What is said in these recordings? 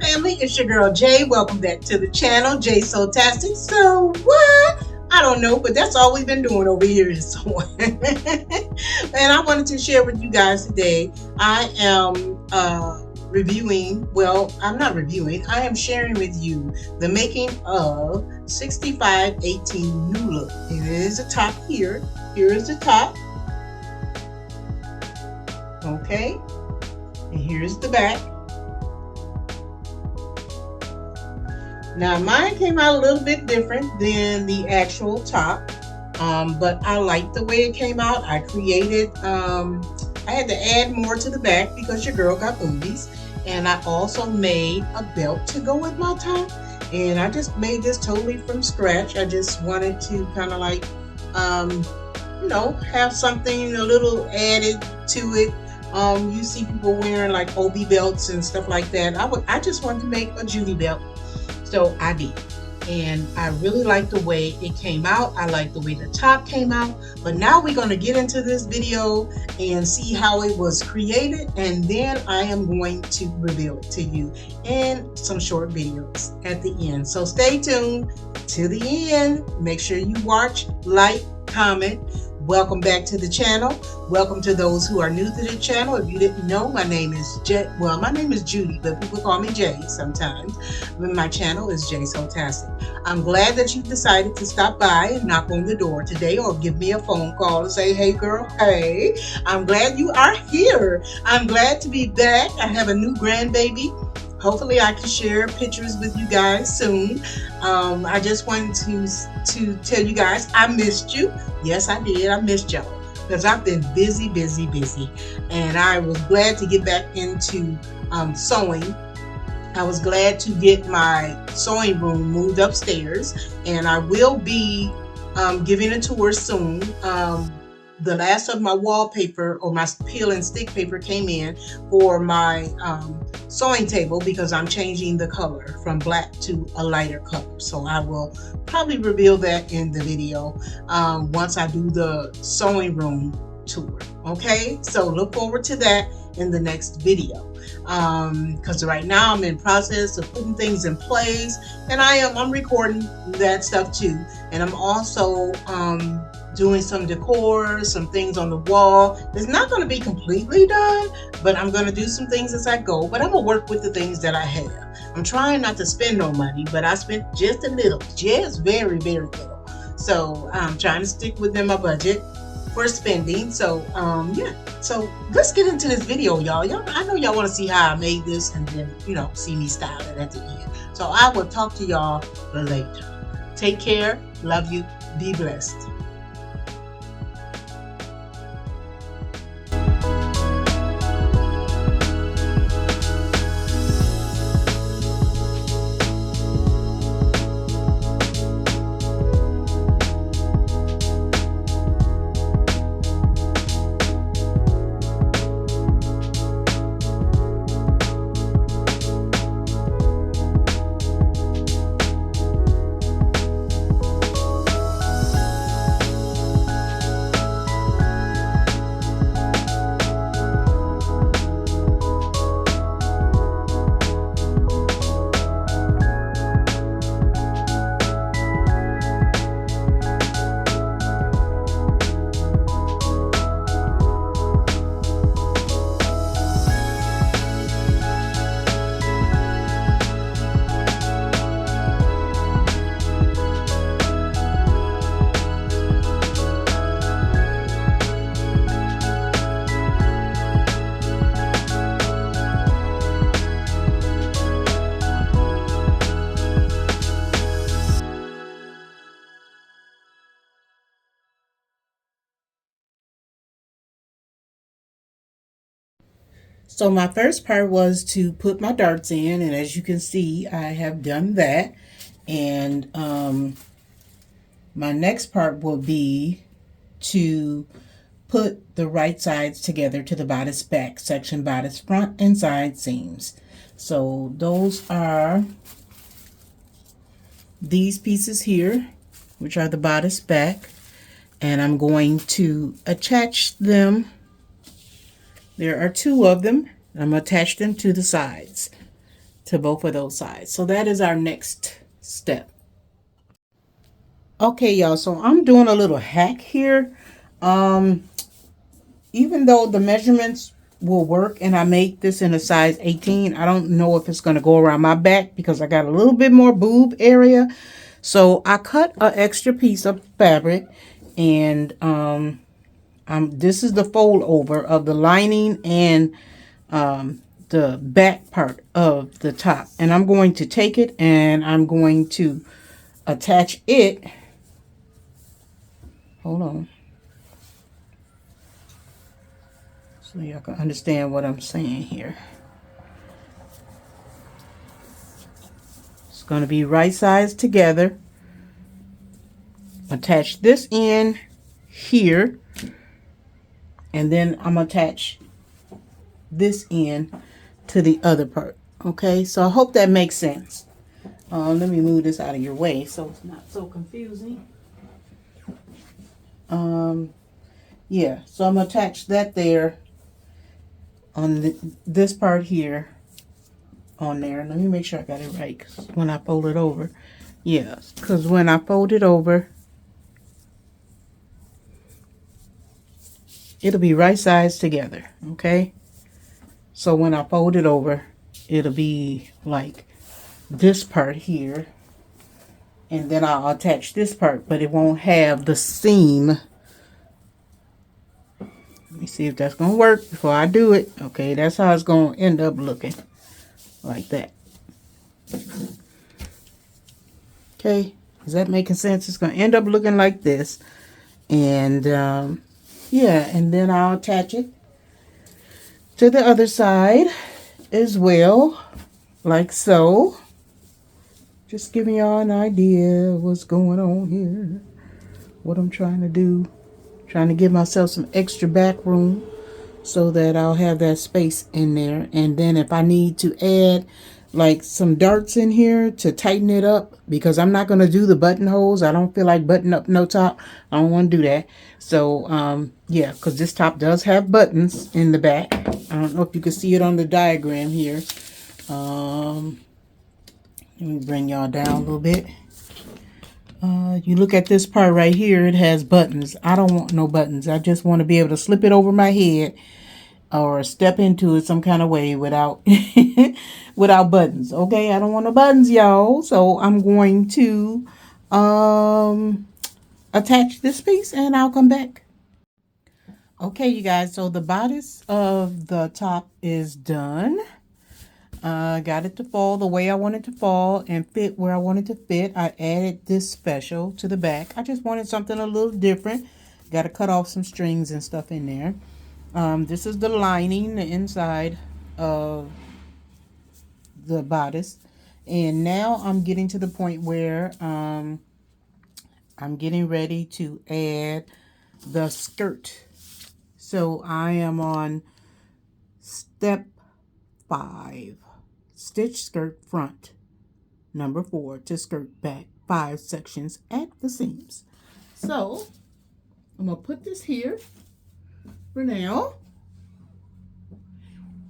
family, it's your girl Jay. Welcome back to the channel, Jay Soultastic. So what? I don't know, but that's all we've been doing over here is sewing. And I wanted to share with you guys today. I am reviewing, well, I'm not reviewing, I am sharing with you the making of 6518 New Look. It is the top here. Here is the top. Okay. And here's the back. Now mine came out a little bit different than the actual top, but I like the way it came out. I created, I had to add more to the back because your girl got boobies, and I also made a belt to go with my top, and I just made this totally from scratch. I just wanted to kind of like, you know, have something a little added to it. You see people wearing like OB belts and stuff like that. I just wanted to make a Judy belt. So I did, and I really like the way it came out. I like the way the top came out. But now we're going to get into this video and see how it was created, and then I am going to reveal it to you in some short videos at the end. So stay tuned to the end. Make sure you watch, like, comment. Welcome back to the channel. Welcome to those who are new to the channel. If you didn't know, my name is my name is Judy, but people call me Jay sometimes. My channel is Jay Soultastic. I'm glad that you decided to stop by and knock on the door today, or give me a phone call and say, hey girl, hey. I'm glad you are here. I'm glad to be back. I have a new grandbaby. Hopefully I can share pictures with you guys soon. I just wanted to tell you guys I missed you. Yes, I did. I missed y'all because I've been busy. And I was glad to get back into sewing. I was glad to get my sewing room moved upstairs, and I will be giving a tour soon. The last of my wallpaper, or my peel and stick paper, came in for my sewing table because I'm changing the color from black to a lighter color. So I will probably reveal that in the video once I do the sewing room tour. Okay, so look forward to that in the next video, because right now I'm in process of putting things in place, and I'm recording that stuff too, and I'm also doing some decor, some things on the wall. It's not going to be completely done, but I'm going to do some things as I go. But I'm going to work with the things that I have. I'm trying not to spend no money, but I spent just a little, just very little. So I'm trying to stick within my budget for spending. So yeah, so let's get into this video, y'all. I know y'all want to see how I made this, and then, you know, see me style it at the end. So I will talk to y'all later. Take care. Love you. Be blessed. So my first part was to put my darts in, and as you can see, I have done that. And my next part will be to put the right sides together to the bodice back section, bodice front and side seams. So those are these pieces here, which are the bodice back, and I'm going to attach them. There are two of them. I'm going to attach them to the sides. to both of those sides. So that is our next step. Okay, y'all, so I'm doing a little hack here. Even though the measurements will work and I make this in a size 18, I don't know if it's going to go around my back because I got a little bit more boob area. So I cut an extra piece of fabric, and this is the fold over of the lining and the back part of the top. And I'm going to take it and I'm going to attach it. Hold on. So y'all can understand what I'm saying here. It's going to be right sides together. Attach this in here. And then I'm going to attach this in to the other part. Okay, so I hope that makes sense. Let me move this out of your way so it's not so confusing. Yeah, so I'm going to attach that there on this part here on there. Let me make sure I got it right, because when I fold it over, yes, because when I fold it over, it'll be right sides together. Okay, so when I fold it over, it'll be like this part here, and then I'll attach this part, but it won't have the seam. Let me see if that's gonna work before I do it. Okay, that's how it's gonna end up looking, like that. Okay, is that making sense? It's gonna end up looking like this. And yeah, and then I'll attach it to the other side as well, like so. Just giving y'all an idea of what's going on here, what I'm trying to do. Trying to give myself some extra back room so that I'll have that space in there. And then if I need to add like some darts in here to tighten it up, because I'm not going to do the buttonholes. I don't feel like button up no top. I don't want to do that. So yeah, because this top does have buttons in the back. I don't know if you can see it on the diagram here. Let me bring y'all down a little bit. You look at this part right here, it has buttons. I don't want no buttons. I just want to be able to slip it over my head or step into it some kind of way without without buttons. Okay, I don't want no buttons, y'all. So I'm going to attach this piece and I'll come back. Okay, you guys, so the bodice of the top is done. Got it to fall the way I wanted to fall and fit where I wanted to fit. I added this special to the back. I just wanted something a little different. Got to cut off some strings and stuff in there. This is the lining, the inside of the bodice. And now I'm getting to the point where I'm getting ready to add the skirt. So I am on step 5. Stitch skirt front, number 4 to skirt back, 5 sections at the seams. So I'm gonna put this here for now,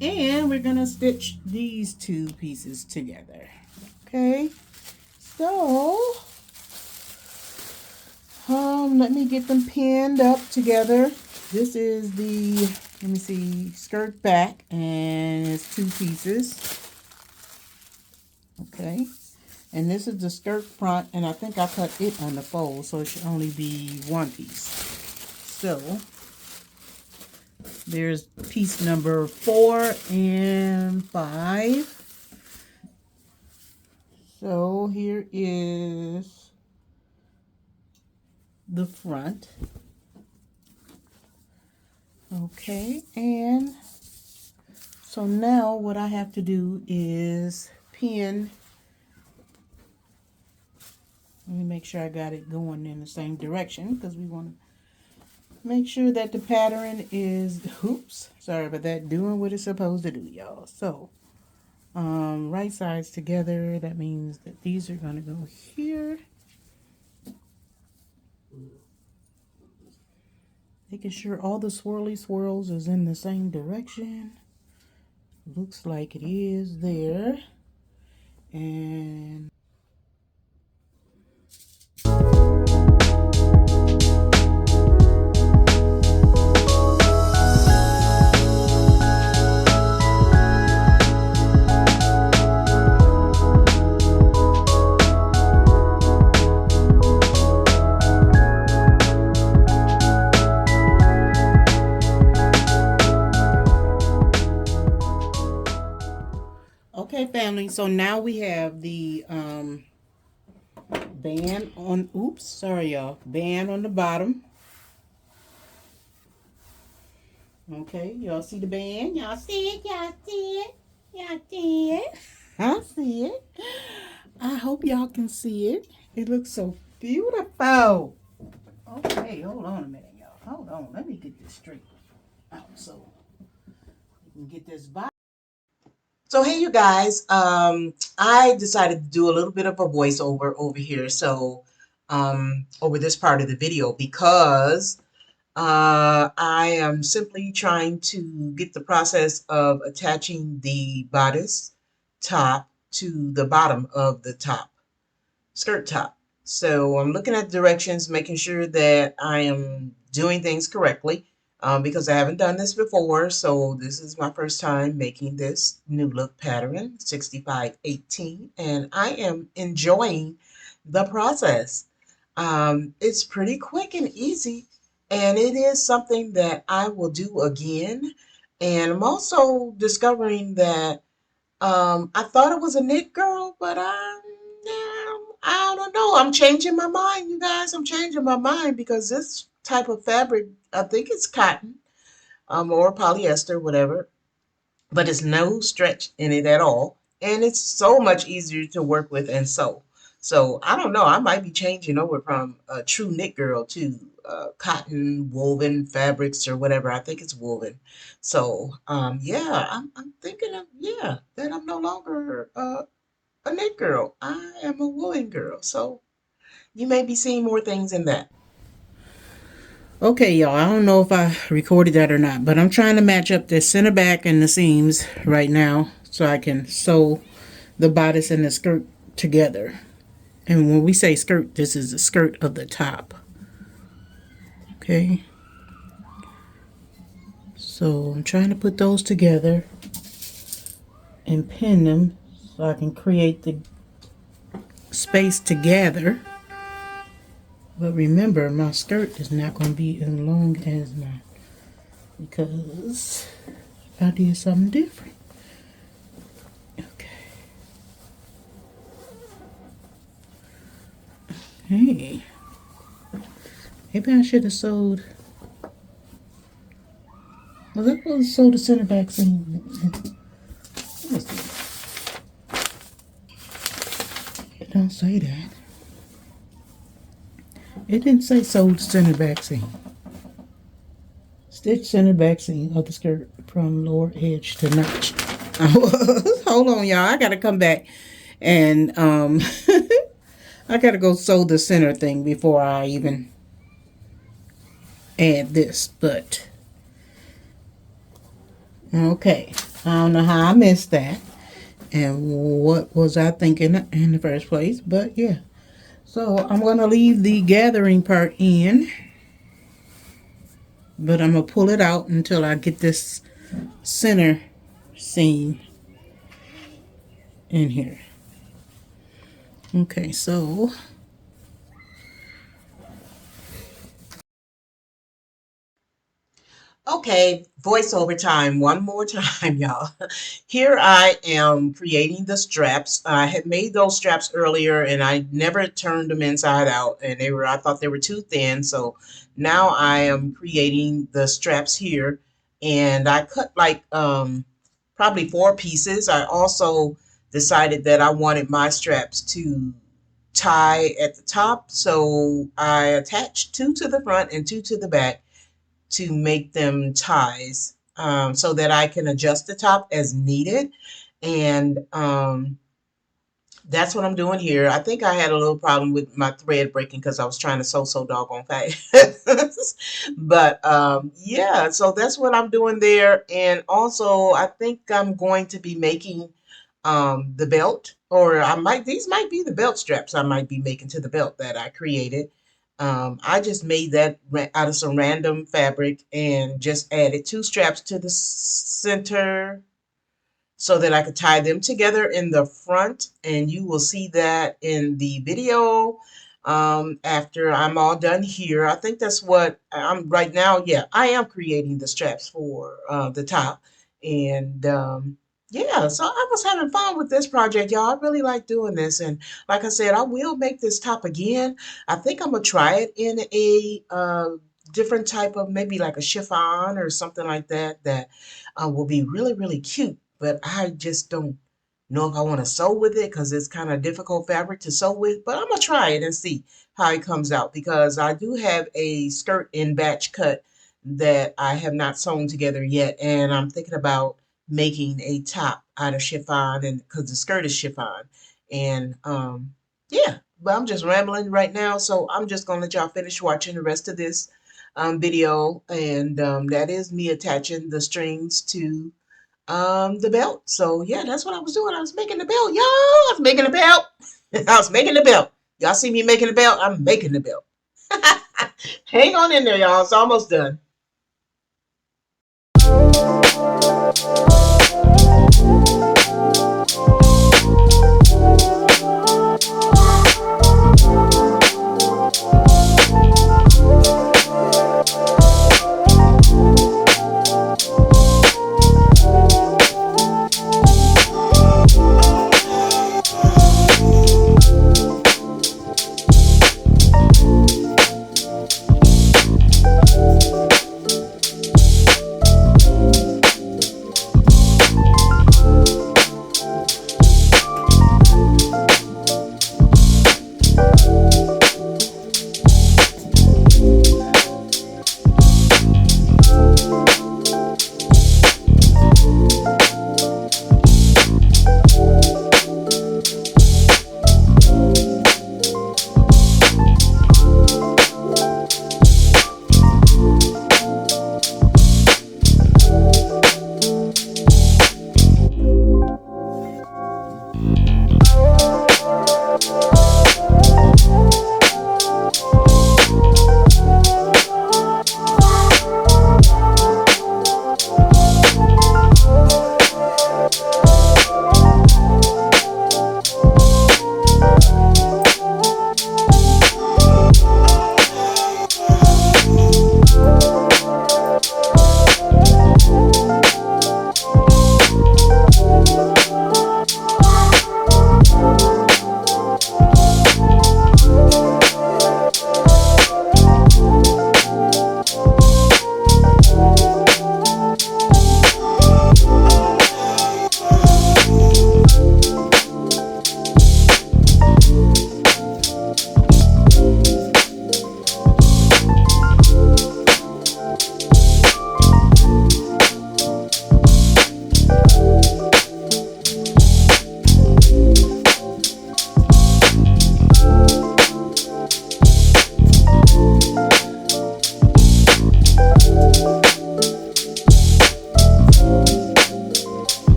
and we're gonna stitch these 2 pieces together. Okay, so let me get them pinned up together. This is the, let me see, skirt back, and it's 2 pieces. Okay, and this is the skirt front, and I think I cut it on the fold, so it should only be 1 piece. So there's piece number 4 and 5. So here is the front. Okay, and so now what I have to do is pin. Let me make sure I got it going in the same direction, because we want to make sure that the pattern is, oops, sorry about that, doing what it's supposed to do, y'all. So right sides together, that means that these are going to go here. Making sure all the swirly swirls is in the same direction. Looks like it is there. And okay, family. So now we have the band on. Oops, sorry, y'all. Band on the bottom. Okay, y'all see the band? Y'all see it? Y'all see it? Y'all see it? I see it. I hope y'all can see it. It looks so beautiful. Okay, hold on a minute, y'all. Hold on. Let me get this straight out so we can get this by. So hey, you guys. I decided to do a little bit of a voiceover over here. So over this part of the video because I am simply trying to get the process of attaching the bodice top to the bottom of the top, skirt top. So I'm looking at directions, making sure that I am doing things correctly because I haven't done this before. So this is my first time making this new look pattern, 6518, and I am enjoying the process. It's pretty quick and easy, and it is something that I will do again. And I'm also discovering that I thought it was a knit girl, but I don't know. I'm changing my mind, you guys. I'm changing my mind because this type of fabric, I think it's cotton, or polyester, whatever, but it's no stretch in it at all. And it's so much easier to work with and sew. So I don't know. I might be changing over from a true knit girl to cotton woven fabrics or whatever. I think it's woven. So yeah, I'm thinking of, yeah, that I'm no longer a knit girl. I am a woolen girl. So you may be seeing more things in that. Okay, y'all, I don't know if I recorded that or not, but I'm trying to match up the center back and the seams right now so I can sew the bodice and the skirt together. And when we say skirt, this is the skirt of the top. Okay. So I'm trying to put those together and pin them so I can create the space together. But remember, my skirt is not going to be as long as my, because I did something different. Okay. Hey. Maybe I should have sewed. Was I supposed to sew the center back seam? Let me see. It don't say that. It didn't say sew the center back seam. Stitch center back seam of the skirt from lower edge to notch. Hold on, y'all. I gotta come back and I gotta go sew the center thing before I even add this. But okay, I don't know how I missed that and what was I thinking in the first place. But yeah, so I'm gonna leave the gathering part in. But I'm going to pull it out until I get this center seam in here. Okay, so okay, voiceover time one more time, y'all. Here I am creating the straps. I had made those straps earlier and I never turned them inside out, and I thought they were too thin. So now I am creating the straps here, and I cut like probably 4 pieces. I also decided that I wanted my straps to tie at the top, so I attached 2 to the front and 2 to the back to make them ties, so that I can adjust the top as needed. And that's what I'm doing here. I think I had a little problem with my thread breaking because I was trying to sew so doggone fast. But yeah, so that's what I'm doing there. And also, I think I'm going to be making the belt, or these might be the belt straps I might be making to the belt that I created. I just made that out of some random fabric and just added two straps to the center so that I could tie them together in the front, and you will see that in the video after I'm all done here. I think that's what I'm right now. Yeah, I am creating the straps for the top, and yeah, so I was having fun with this project, y'all. I really like doing this, and like I said, I will make this top again. I think I'm gonna try it in a different type of, maybe like a chiffon or something like that, that will be really, really cute. But I just don't know if I want to sew with it because it's kind of difficult fabric to sew with. But I'm gonna try it and see how it comes out, because I do have a skirt in batch cut that I have not sewn together yet, and I'm thinking about making a top out of chiffon, and because the skirt is chiffon, and yeah. But I'm just rambling right now, so I'm just gonna let y'all finish watching the rest of this video, and that is me attaching the strings to the belt. So yeah, that's what I was doing. I was making the belt, y'all. I was making the belt. I was making the belt. Y'all see me making the belt? I'm making the belt. Hang on in there, y'all. It's almost done.